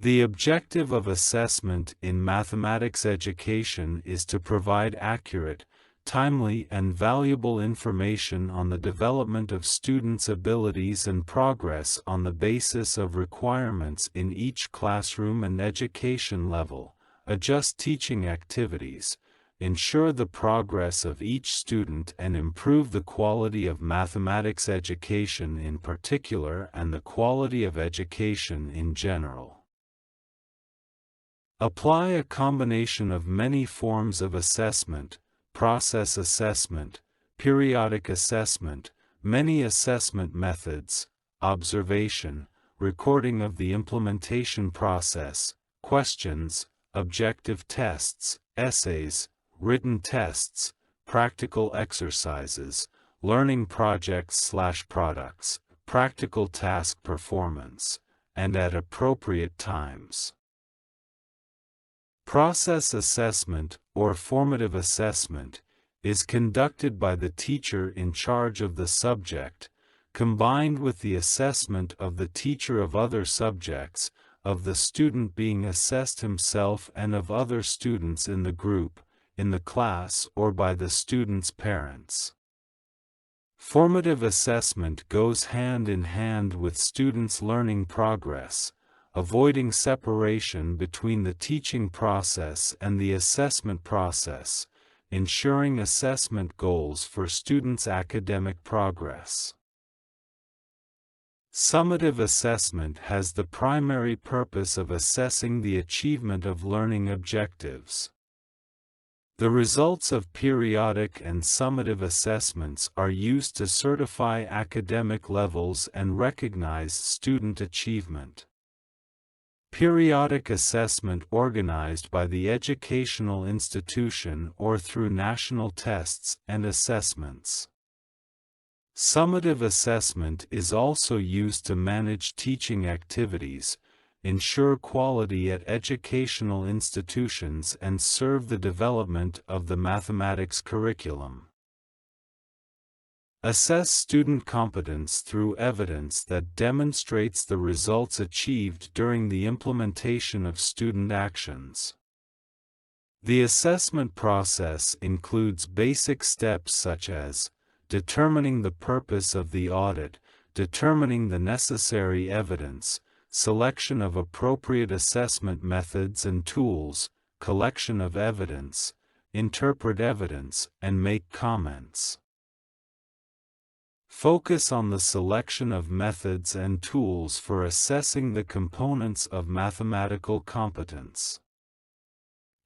The objective of assessment in mathematics education is to provide accurate, timely, and valuable information on the development of students' abilities and progress on the basis of requirements in each classroom and education level, adjust teaching activities, ensure the progress of each student, and improve the quality of mathematics education in particular and the quality of education in general. Apply a combination of many forms of assessment: process assessment, periodic assessment, many assessment methods, observation, recording of the implementation process, questions, objective tests, essays, written tests, practical exercises, learning projects/products, practical task performance, and at appropriate times. Process assessment, or formative assessment, is conducted by the teacher in charge of the subject, combined with the assessment of the teacher of other subjects, of the student being assessed himself and of other students in the group, in the class, or by the student's parents. Formative assessment goes hand in hand with students' learning progress, avoiding separation between the teaching process and the assessment process, ensuring assessment goals for students' academic progress. Summative assessment has the primary purpose of assessing the achievement of learning objectives. The results of periodic and summative assessments are used to certify academic levels and recognize student achievement. Periodic assessment organized by the educational institution or through national tests and assessments. Summative assessment is also used to manage teaching activities, ensure quality at educational institutions, and serve the development of the mathematics curriculum. Assess student competence through evidence that demonstrates the results achieved during the implementation of student actions. The assessment process includes basic steps such as determining the purpose of the audit, determining the necessary evidence, selection of appropriate assessment methods and tools, collection of evidence, interpret evidence, and make comments. Focus on the selection of methods and tools for assessing the components of mathematical competence.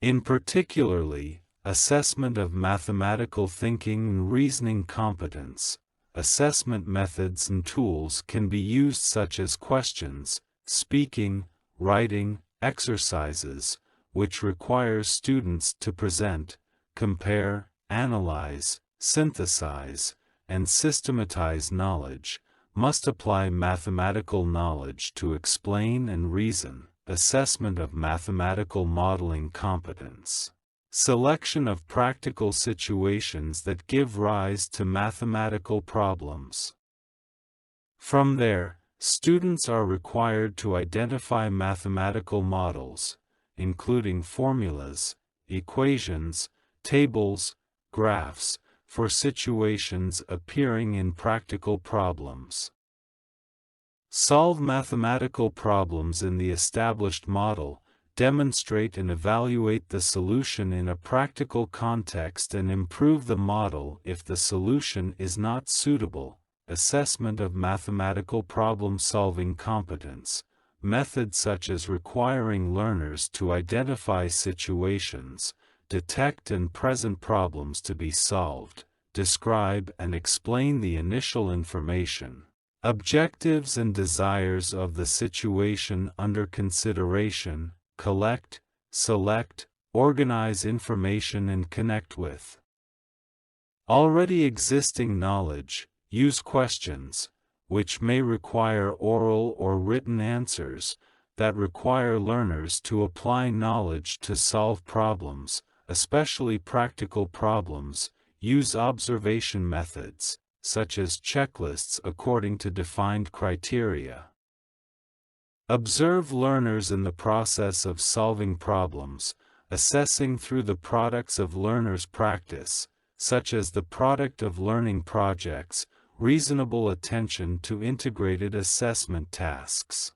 In particularly, assessment of mathematical thinking and reasoning competence, assessment methods and tools can be used such as questions, speaking, writing, exercises, which requires students to present, compare, analyze, synthesize, and systematize knowledge, must apply mathematical knowledge to explain and reason, assessment of mathematical modeling competence, selection of practical situations that give rise to mathematical problems. From there, students are required to identify mathematical models, including formulas, equations, tables, graphs, for situations appearing in practical problems. Solve mathematical problems in the established model, demonstrate and evaluate the solution in a practical context and improve the model if the solution is not suitable. Assessment of mathematical problem-solving competence, methods such as requiring learners to identify situations, detect and present problems to be solved, describe and explain the initial information, objectives and desires of the situation under consideration, collect, select, organize information and connect with already existing knowledge, use questions, which may require oral or written answers, that require learners to apply knowledge to solve problems, especially practical problems, use observation methods, such as checklists according to defined criteria. Observe learners in the process of solving problems, assessing through the products of learners' practice, such as the product of learning projects, reasonable attention to integrated assessment tasks.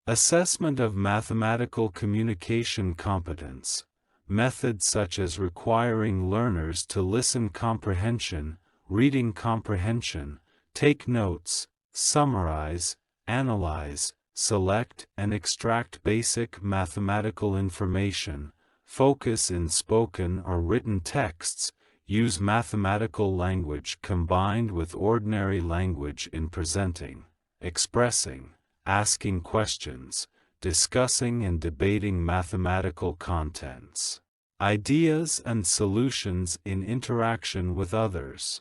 Assessment of mathematical communication competence. Methods such as requiring learners to listen comprehension, reading comprehension, take notes, summarize, analyze, select and extract basic mathematical information, focus in spoken or written texts, use mathematical language combined with ordinary language in presenting, expressing, asking questions, discussing and debating mathematical contents, ideas and solutions in interaction with others.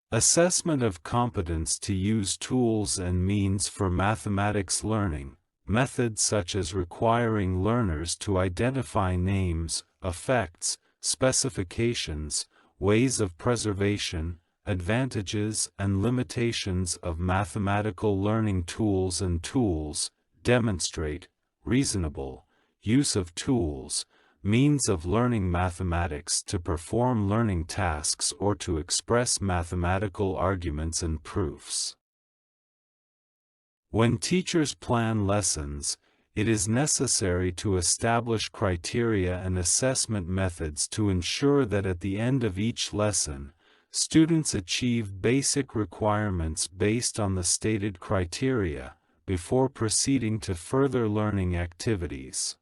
Assessment of competence to use tools and means for mathematics learning, methods such as requiring learners to identify names, effects, specifications, ways of preservation, advantages and limitations of mathematical learning tools and tools, demonstrate, reasonable, use of tools, means of learning mathematics to perform learning tasks or to express mathematical arguments and proofs. When teachers plan lessons, it is necessary to establish criteria and assessment methods to ensure that at the end of each lesson, students achieve basic requirements based on the stated criteria, before proceeding to further learning activities.